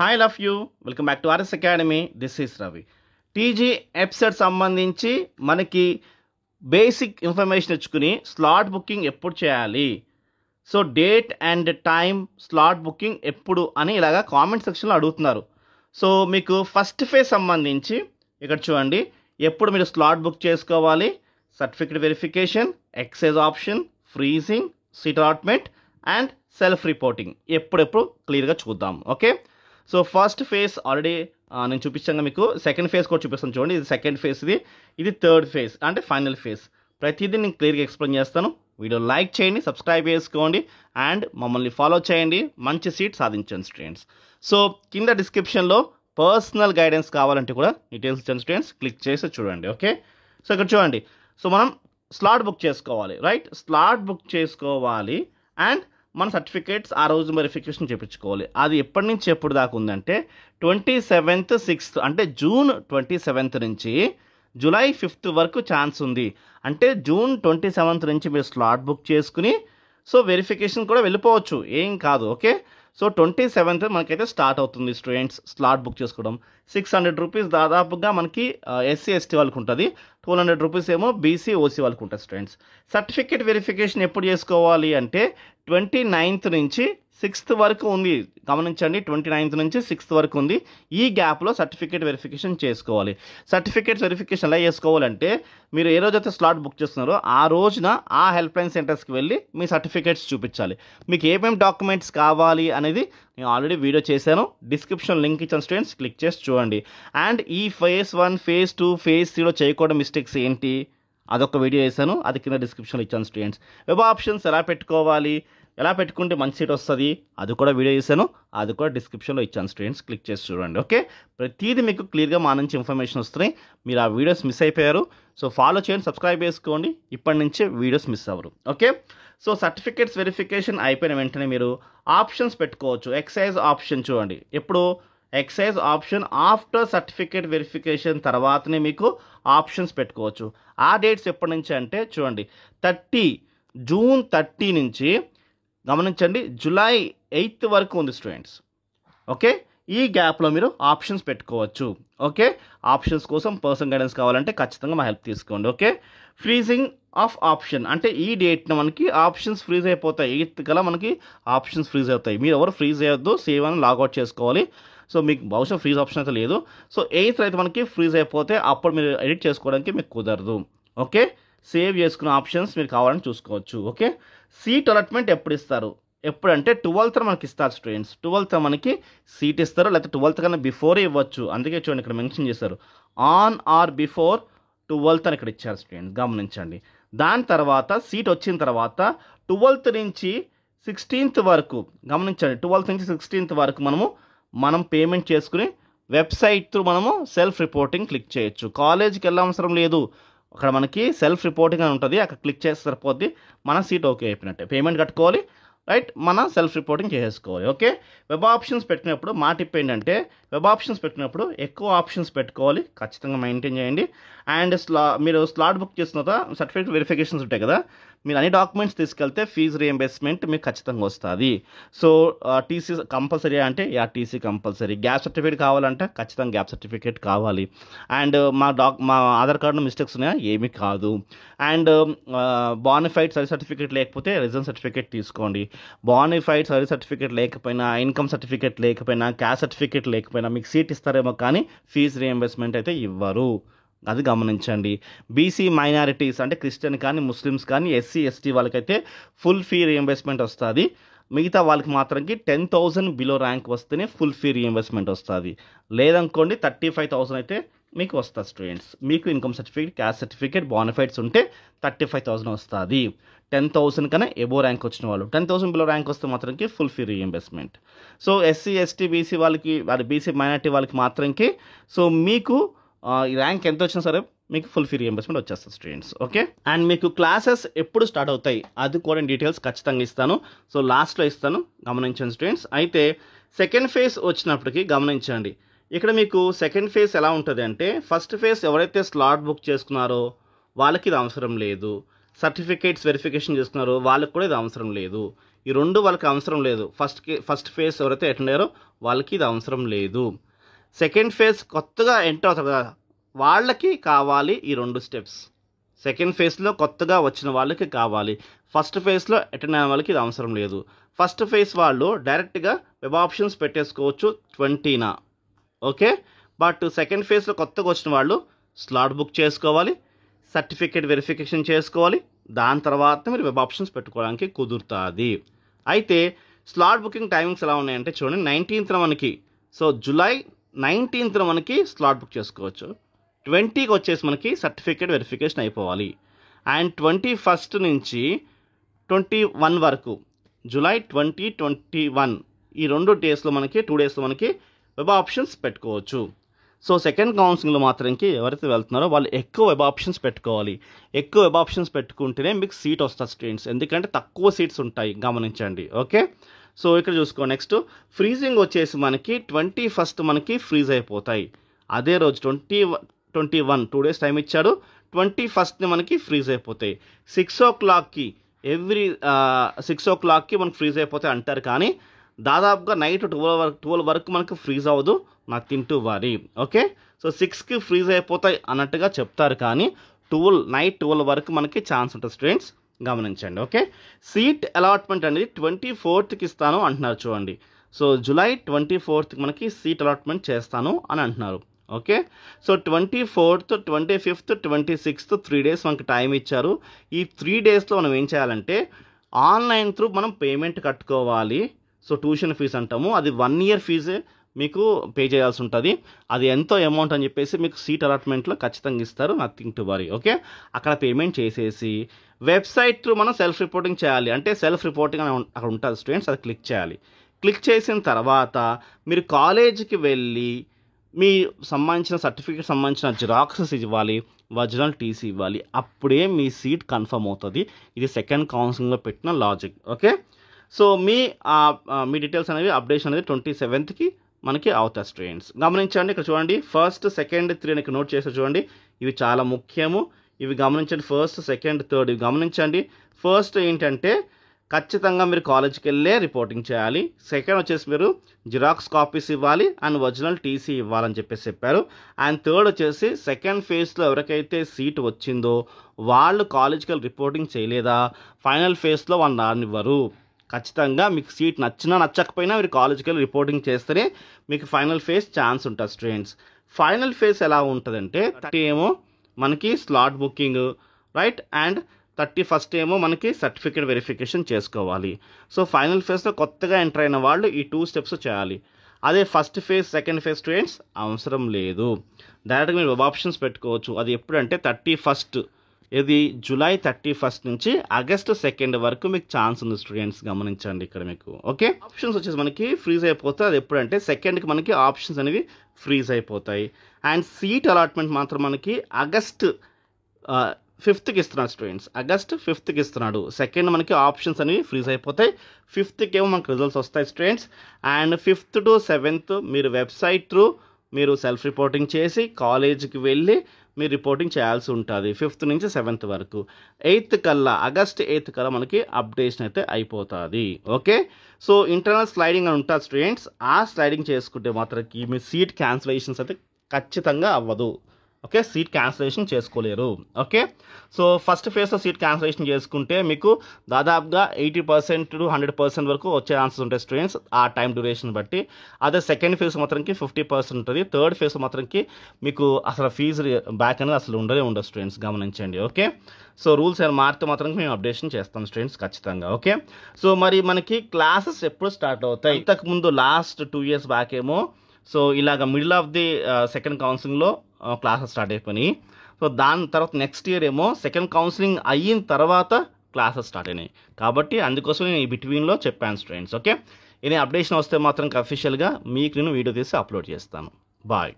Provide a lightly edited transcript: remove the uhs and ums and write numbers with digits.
Hi love you welcome back to RS academy. This is Ravi. TG episode సంబంధించి మనకి basic information ఇచ్చుకుని slot booking ఎప్పుడు చేయాలి, so date and time slot booking ఎప్పుడు అని ఇలాగా comment సెక్షన్లో అడుగుతున్నారు. సో మీకు ఫస్ట్ ఫేజ్ సంబంధించి ఇక్కడ చూడండి, ఎప్పుడు మీరు స్లాట్ బుక్ చేసుకోవాలి, certificate verification, excise option, freezing, seat allotment and self reporting ఎప్పుడెప్పుడు క్లియర్గా చూద్దాం. Okay, so first phase already నేను చూపించాను మీకు. సెకండ్ ఫేజ్ కూడా చూపిస్తాను చూడండి. ఇది సెకండ్ ఫేజ్, ఇది థర్డ్ ఫేజ్ అంటే ఫైనల్ ఫేజ్. ప్రతిదీ నేను క్లియర్గా ఎక్స్ప్లెయిన్ చేస్తాను. వీడియో లైక్ చేయండి, సబ్స్క్రైబ్ చేసుకోండి అండ్ మమ్మల్ని ఫాలో చేయండి. మంచి సీట్ సాధించండి స్టూడెంట్స్. సో కింద డిస్క్రిప్షన్లో పర్సనల్ గైడెన్స్ కావాలంటే కూడా డీటెయిల్స్ ఇచ్చాను స్టూడెంట్స్, క్లిక్ చేసి చూడండి. ఓకే, సో ఇక్కడ చూడండి. సో మనం స్లాట్ బుక్ చేసుకోవాలి, రైట్? స్లాట్ బుక్ చేసుకోవాలి అండ్ మన సర్టిఫికేట్స్ ఆ రోజు వెరిఫికేషన్ చేయించుకోవాలి. అది ఎప్పటి నుంచి ఎప్పుడు దాకా ఉందంటే 27th 6th అంటే జూన్ 27th నుంచి జూలై 5th వరకు ఛాన్స్ ఉంది. అంటే జూన్ 27th నుంచి మీరు స్లాట్ బుక్ చేసుకుని సో వెరిఫికేషన్ కూడా వెళ్ళిపోవచ్చు, ఏం కాదు. ఓకే, సో 27th మనకైతే స్టార్ట్ అవుతుంది స్టూడెంట్స్ స్లాట్ బుక్ చేసుకోవడం. 600 రూపీస్ దాదాపుగా మనకి ఎస్సీ ఎస్టీ వాళ్ళకి ఉంటుంది, 200 రూపీస్ ఏమో బీసీ ఓసీ వాళ్ళకి ఉంటుంది స్టూడెంట్స్. సర్టిఫికేట్ వెరిఫికేషన్ ఎప్పుడు చేసుకోవాలి అంటే 29th నుంచి 6th వరకు ఉంది. గమనించండి, 29th నుంచి 6th వరకు ఉంది. ఈ గ్యాప్లో సర్టిఫికేట్ వెరిఫికేషన్ చేసుకోవాలి. సర్టిఫికేట్ వెరిఫికేషన్ ఎలా చేసుకోవాలంటే మీరు ఏ రోజైతే స్లాట్ బుక్ చేస్తున్నారో ఆ రోజున ఆ హెల్ప్ లైన్ సెంటర్స్కి వెళ్ళి మీ సర్టిఫికేట్స్ చూపించాలి. మీకు ఏమేమి డాక్యుమెంట్స్ కావాలి అనేది నేను ఆల్రెడీ వీడియో చేశాను, డిస్క్రిప్షన్ లింక్ ఇచ్చాను స్టూడెంట్స్, క్లిక్ చేసి చూడండి. అండ్ ఈ ఫేజ్ 1, ఫేజ్ 2, ఫేజ్ 3లో చేయకూడని మిస్టేక్స్ ఏంటి అదొక వీడియో చేశాను, అది కింద డిస్క్రిప్షన్లో ఇచ్చాను స్టూడెంట్స్. వెబ్ ఆప్షన్స్ ఎలా పెట్టుకోవాలి, ఎలా పెట్టుకుంటే మంచి సీట్ వస్తుంది అది కూడా వీడియో చేశాను, అది కూడా డిస్క్రిప్షన్లో ఇచ్చాను స్టూడెంట్స్, క్లిక్ చేసి చూడండి. ఓకే, ప్రతిదీ మీకు క్లియర్గా మా నుంచి ఇన్ఫర్మేషన్ వస్తున్నాయి. మీరు ఆ వీడియోస్ మిస్ అయిపోయారు, సో ఫాలో చేయండి, సబ్స్క్రైబ్ చేసుకోండి, ఇప్పటి నుంచే వీడియోస్ మిస్ అవ్వరు. ఓకే, సో సర్టిఫికేట్స్ వెరిఫికేషన్ అయిపోయిన వెంటనే మీరు ఆప్షన్స్ పెట్టుకోవచ్చు. ఎక్సైజ్ ఆప్షన్ చూడండి, ఎప్పుడు excise option after certificate verification తర్వాతనే మీకు ఆప్షన్స్ పెట్టుకోవచ్చు. ఆ డేట్స్ ఎప్పటి నుంచి అంటే చూడండి, జూన్ 30 నుంచి గమనించండి జూలై 8th వరకు ఉంది స్టూడెంట్స్. ఓకే, ఈ గ్యాప్లో మీరు ఆప్షన్స్ పెట్టుకోవచ్చు. ఓకే, ఆప్షన్స్ కోసం పర్సనల్ గైడెన్స్ కావాలంటే ఖచ్చితంగా మా హెల్ప్ తీసుకోండి. ఓకే, ఫ్రీజింగ్ ఆఫ్ ఆప్షన్ అంటే ఈ డేట్న మనకి ఆప్షన్స్ ఫ్రీజ్ అయిపోతాయి. 8th కల్లా మనకి ఆప్షన్స్ ఫ్రీజ్ అవుతాయి. మీరు ఎవరు ఫ్రీజ్ అయ్యొద్దు, సేవ్ అని లాగౌట్ చేసుకోవాలి. సో మీకు బహుశా ఫ్రీజ్ ఆప్షన్ అయితే లేదు. సో 8th అయితే మనకి ఫ్రీజ్ అయిపోతే అప్పుడు మీరు ఎడిట్ చేసుకోవడానికి మీకు కుదరదు. ఓకే, సేవ్ చేసుకున్న ఆప్షన్స్ మీరు కావాలని చూసుకోవచ్చు. ఓకే, సీట్ అలాట్మెంట్ ఎప్పుడు ఇస్తారు, ఎప్పుడంటే 12th మనకి ఇస్తారు స్టూడెంట్స్. 12th మనకి సీట్ ఇస్తారు, లేకపోతే 12th కన్నా బిఫోరే ఇవ్వచ్చు. అందుకే చూడండి ఇక్కడ మెన్షన్ చేశారు, ఆన్ ఆర్ బిఫోర్ 12th అని ఇక్కడ ఇచ్చారు స్టూడెంట్స్, గమనించండి. దాని తర్వాత సీట్ వచ్చిన తర్వాత 12th నుంచి 16th వరకు గమనించండి, 12th నుంచి 16th వరకు మనం పేమెంట్ చేసుకుని వెబ్సైట్ త్రూ మనము సెల్ఫ్ రిపోర్టింగ్ క్లిక్ చేయొచ్చు. కాలేజీకి వెళ్ళవసరం లేదు, అక్కడ మనకి సెల్ఫ్ రిపోర్టింగ్ అని ఉంటుంది, అక్కడ క్లిక్ చేస్తే సరిపోద్ది, మన సీట్ ఓకే అయిపోయినట్టే. పేమెంట్ కట్టుకోవాలి, రైట్, మన సెల్ఫ్ రిపోర్టింగ్ చేసుకోవాలి. ఓకే, వెబ్ ఆప్షన్స్ పెట్టినప్పుడు మా టిప్ ఏంటంటే వెబ్ ఆప్షన్స్ పెట్టినప్పుడు ఎక్కువ ఆప్షన్స్ పెట్టుకోవాలి, ఖచ్చితంగా మెయింటైన్ చేయండి. అండ్ మీరు స్లాట్ బుక్ చేసిన తర్వాత సర్టిఫికేట్ వెరిఫికేషన్స్ ఉంటాయి కదా, మీరు అన్ని డాక్యుమెంట్స్ తీసుకెళ్తే ఫీజు రియంబర్స్మెంట్ మీకు ఖచ్చితంగా వస్తుంది. సో టీసీ కంపల్సరీ అంటే టీసీ కంపల్సరీ. గ్యాప్ సర్టిఫికేట్ కావాలంటే ఖచ్చితంగా గ్యాప్ సర్టిఫికేట్ కావాలి. అండ్ మా ఆధార్ కార్డులో మిస్టేక్స్ ఉన్నాయా, ఏమీ కాదు. అండ్ బానిఫైడ్ సర్వీస్ సర్టిఫికేట్ లేకపోతే రిజన్ సర్టిఫికేట్ తీసుకోండి. బానిఫైడ్ సర్వీస్ సర్టిఫికేట్ లేకపోయినా, ఇన్కమ్ సర్టిఫికేట్ లేకపోయినా, క్యాస్ట్ సర్టిఫికేట్ లేకపోయినా మీకు సీట్ ఇస్తారేమో కానీ ఫీజు రియంబర్స్మెంట్ అయితే ఇవ్వరు, అది గమనించండి. బీసీ మైనారిటీస్ అంటే క్రిస్టియన్ కానీ, ముస్లిమ్స్ కానీ, ఎస్సీ ఎస్టీ వాళ్ళకైతే ఫుల్ ఫీ రియంబర్స్మెంట్ వస్తుంది. మిగతా వాళ్ళకి మాత్రంకి 10,000 బిలో ర్యాంక్ వస్తేనే ఫుల్ ఫీ రియంబర్స్మెంట్ వస్తుంది. లేదనుకోండి 35,000 అయితే మీకు వస్తుంది స్టూడెంట్స్. మీకు ఇన్కమ్ సర్టిఫికేట్, క్యాస్ట్ సర్టిఫికేట్, బానిఫైడ్స్ ఉంటే 35,000 వస్తుంది. 10,000 కన్నా ఎబో ర్యాంక్ వచ్చిన వాళ్ళు, 10,000 బిలో ర్యాంక్ వస్తే మాత్రంకి full fee reimbursement. So SC ST BC వాళ్ళకి, బీసీ మైనారిటీ వాళ్ళకి మాత్రంకి సో మీకు ఈ ర్యాంక్ ఎంత వచ్చినా సరే మీకు ఫుల్ ఫీ రియంబర్స్మెంట్ వచ్చేస్తుంది స్టూడెంట్స్. ఓకే, అండ్ మీకు క్లాసెస్ ఎప్పుడు స్టార్ట్ అవుతాయి అది కూడా డీటెయిల్స్ ఖచ్చితంగా ఇస్తాను, సో లాస్ట్లో ఇస్తాను, గమనించండి స్టూడెంట్స్. అయితే సెకండ్ ఫేజ్ వచ్చినప్పటికీ గమనించండి, ఇక్కడ మీకు సెకండ్ ఫేజ్ ఎలా ఉంటుంది అంటే ఫస్ట్ ఫేజ్ ఎవరైతే స్లాట్ బుక్ చేసుకున్నారో వాళ్ళకి ఇది అవసరం లేదు, సర్టిఫికేట్స్ వెరిఫికేషన్ చేసుకున్నారో వాళ్ళకి కూడా ఇది అవసరం లేదు. ఈ 2 వాళ్ళకి అవసరం లేదు. ఫస్ట్ ఫేజ్ ఎవరైతే అటెండ్ అయ్యారో వాళ్ళకి ఇది అవసరం లేదు. సెకండ్ ఫేజ్ కొత్తగా ఎంటర్ అవుతారు కదా, వాళ్ళకి కావాలి ఈ 2 స్టెప్స్. సెకండ్ ఫేజ్లో కొత్తగా వచ్చిన వాళ్ళకి కావాలి. ఫస్ట్ ఫేజ్లో అటెండ్ అయిన వాళ్ళకి ఇది అవసరం లేదు. ఫస్ట్ ఫేజ్ వాళ్ళు డైరెక్ట్గా వెబ్ ఆప్షన్స్ పెట్టేసుకోవచ్చు 20న. ఓకే, బట్ సెకండ్ ఫేజ్లో కొత్తగా వచ్చిన వాళ్ళు స్లాట్ బుక్ చేసుకోవాలి, సర్టిఫికేట్ వెరిఫికేషన్ చేసుకోవాలి, దాని తర్వాత మీరు వెబ్ ఆప్షన్స్ పెట్టుకోవడానికి కుదురుతుంది. అయితే స్లాట్ బుకింగ్ టైమింగ్స్ ఎలా ఉన్నాయంటే చూడండి, 19th మనకి, సో జూలై 19th మనకి స్లాట్ బుక్ చేసుకోవచ్చు. 20కి వచ్చేసి మనకి సర్టిఫికేట్ వెరిఫికేషన్ అయిపోవాలి. అండ్ 21st నుంచి 21 వరకు, జూలై 2021 ఈ 2 డేస్లో మనకి 2 డేస్లో మనకి వెబ్ ఆప్షన్స్ పెట్టుకోవచ్చు. సో సెకండ్ కౌన్సిలింగ్లో మాత్రంకి ఎవరైతే వెళ్తున్నారో వాళ్ళు ఎక్కువ వెబ్ ఆప్షన్స్ పెట్టుకోవాలి. ఎక్కువ వెబ్ ఆప్షన్స్ పెట్టుకుంటేనే మీకు సీట్ వస్తుంది స్టూడెంట్స్, ఎందుకంటే తక్కువ సీట్స్ ఉంటాయి, గమనించండి. ఓకే, సో ఇక్కడ చూసుకో. నెక్స్ట్ ఫ్రీజింగ్ వచ్చేసి మనకి 21st మనకి ఫ్రీజ్ అయిపోతాయి. అదే రోజు 21 2 days టైం ఇచ్చాడు, 21st మనకి ఫ్రీజ్ అయిపోతాయి. 6 o'clockకి ఎవ్రీ 6 o'clockకి మనకు ఫ్రీజ్ అయిపోతాయి అంటారు, కానీ దాదాపుగా నైట్ 12 వరకు మనకు ఫ్రీజ్ అవ్వదు, nothing to worry. Okay, so 6కి ఫ్రీజ్ అయిపోతాయి అన్నట్టుగా చెప్తారు, కానీ నైట్ 12 వరకు మనకి ఛాన్స్ ఉంటుంది స్టూడెంట్స్, గమనించండి. ఓకే, సీట్ అలాట్మెంట్ అనేది 24th ఇస్తాను అంటున్నారు చూడండి. సో జూలై 24th మనకి సీట్ అలాట్మెంట్ చేస్తాను అని అంటున్నారు. Okay, so 24th, 25th, 26th 3 days మనకి టైం ఇచ్చారు. ఈ 3 daysలో మనం ఏం చేయాలంటే ఆన్లైన్ త్రూ మనం పేమెంట్ కట్టుకోవాలి. సో ట్యూషన్ ఫీజు అంటాము, అది 1 year ఫీజే మీకు పే చేయాల్సి ఉంటుంది. అది ఎంతో అమౌంట్ అని చెప్పేసి మీకు సీట్ అలాట్మెంట్లో ఖచ్చితంగా ఇస్తారు, నథింగ్ టు వరీ. ఓకే, అక్కడ పేమెంట్ చేసేసి వెబ్సైట్ త్రూ మనం సెల్ఫ్ రిపోర్టింగ్ చేయాలి. అంటే సెల్ఫ్ రిపోర్టింగ్ అని అక్కడ ఉంటుంది స్టూడెంట్స్, అది క్లిక్ చేయాలి. క్లిక్ చేసిన తర్వాత మీరు కాలేజీకి వెళ్ళి మీ సంబంధించిన సర్టిఫికేట్ సంబంధించిన జిరాక్సెస్ ఇవ్వాలి, ఒరిజినల్ టీసీ ఇవ్వాలి, అప్పుడే మీ సీట్ కన్ఫర్మ్ అవుతుంది. ఇది సెకండ్ కౌన్సిలింగ్లో పెట్టిన లాజిక్. ఓకే, సో మీ డీటెయిల్స్ అనేవి అప్డేషన్ అనేది 27th మనకి అవుతాయి స్టూడెంట్స్, గమనించండి. ఇక్కడ చూడండి, 1st, 2nd, 3 అని నోట్ చేస్తే చూడండి, ఇవి చాలా ముఖ్యము, ఇవి గమనించండి. 1st, 2nd, 3 ఇవి గమనించండి. ఫస్ట్ ఏంటంటే ఖచ్చితంగా మీరు కాలేజ్కి వెళ్ళే రిపోర్టింగ్ చేయాలి. సెకండ్ వచ్చేసి మీరు జిరాక్స్ కాపీస్ ఇవ్వాలి అండ్ ఒరిజినల్ టీసీ ఇవ్వాలని చెప్పేసి చెప్పారు. అండ్ థర్డ్ వచ్చేసి సెకండ్ ఫేజ్లో ఎవరికైతే సీట్ వచ్చిందో వాళ్ళు కాలేజ్కి వెళ్ళి రిపోర్టింగ్ చేయలేదా, ఫైనల్ ఫేజ్లో వాళ్ళు రానివ్వరు. ఖచ్చితంగా మీకు సీట్ నచ్చినా నచ్చకపోయినా మీరు కాలేజ్కి వెళ్ళి రిపోర్టింగ్ చేస్తేనే మీకు ఫైనల్ ఫేజ్ ఛాన్స్ ఉంటుంది స్టూడెంట్స్. ఫైనల్ ఫేజ్ ఎలా ఉంటుందంటే 30 ఏమో మనకి slot booking, right, and 31st ఏమో మనకి సర్టిఫికేట్ వెరిఫికేషన్ చేసుకోవాలి. సో ఫైనల్ ఫేజ్లో కొత్తగా ఎంటర్ అయిన వాళ్ళు ఈ 2 steps చేయాలి. అదే first phase, second phase students అవసరం లేదు, డైరెక్ట్గా మీరు వెబ్ ఆప్షన్స్ పెట్టుకోవచ్చు. అది ఎప్పుడంటే 31st, ఇది జూలై 31st నుంచి ఆగస్ట్ 2 వరకు మీకు ఛాన్స్ ఉంది స్టూడెంట్స్, గమనించండి ఇక్కడ మీకు. ఓకే, ఆప్షన్స్ వచ్చేసి మనకి ఫ్రీజ్ అయిపోతాయి. అది ఎప్పుడంటే 2nd మనకి ఆప్షన్స్ అనేవి ఫ్రీజ్ అయిపోతాయి. అండ్ సీట్ అలాట్మెంట్ మాత్రం మనకి ఆగస్ట్ 5th ఇస్తున్నాడు స్టూడెంట్స్, ఆగస్ట్ 5th ఇస్తున్నాడు. 2nd మనకి ఆప్షన్స్ అనేవి ఫ్రీజ్ అయిపోతాయి, 5th ఏమో మనకు రిజల్ట్స్ వస్తాయి students. And 5th to 7th మీరు వెబ్సైట్ త్రూ మీరు సెల్ఫ్ రిపోర్టింగ్ చేసి కాలేజీకి వెళ్ళి మీరు రిపోర్టింగ్ చేయాల్సి ఉంటుంది 5th నుంచి 7th వరకు. 8th కల్లా, ఆగస్ట్ 8th కల్లా మనకి అప్డేషన్ అయితే అయిపోతుంది. ఓకే, సో ఇంటర్నల్ స్లైడింగ్ అని ఉంటుంది స్టూడెంట్స్, ఆ స్లైడింగ్ చేసుకుంటే మాత్రం మీ సీట్ క్యాన్సిలేషన్స్ అయితే ఖచ్చితంగా అవ్వదు. ఓకే, సీట్ క్యాన్సిలేషన్ చేసుకోలేరు. ఓకే, సో ఫస్ట్ ఫేజ్లో సీట్ క్యాన్సిలేషన్ చేసుకుంటే మీకు దాదాపుగా 80% to 100% వరకు వచ్చే ఛాన్సెస్ ఉంటాయి స్టూడెంట్స్, ఆ టైం డ్యూరేషన్ బట్టి. అదే సెకండ్ ఫేజ్ మాత్రంకి 50% ఉంటుంది, థర్డ్ ఫేజ్ మాత్రంకి మీకు అసలు ఫీజు బ్యాక్ అనేది అసలు ఉండదు స్టూడెంట్స్, గమనించండి. ఓకే, సో రూల్స్ ఏమైనా మారితే మాత్రం మేము అప్డేషన్ చేస్తాం స్టూడెంట్స్ ఖచ్చితంగా. ఓకే, సో మరి మనకి క్లాసెస్ ఎప్పుడు స్టార్ట్ అవుతాయి? ఇంతకుముందు లాస్ట్ 2 years బ్యాక్ ఏమో సో ఇలాగ మిడిల్ ఆఫ్ ది సెకండ్ కౌన్సిలింగ్లో క్లాసెస్ స్టార్ట్ అయిపోయినాయి. సో దాని తర్వాత నెక్స్ట్ ఇయర్ ఏమో సెకండ్ కౌన్సిలింగ్ అయిన తర్వాత క్లాసెస్ స్టార్ట్ అయినాయి. కాబట్టి అందుకోసం నేను ఈ బిట్వీన్లో చెప్పాను స్టూడెంట్స్. ఓకే, ఇది అప్డేషన్ వస్తే మాత్రం అఫీషియల్గా మీకు నేను వీడియో తీసి అప్లోడ్ చేస్తాను. బాయ్.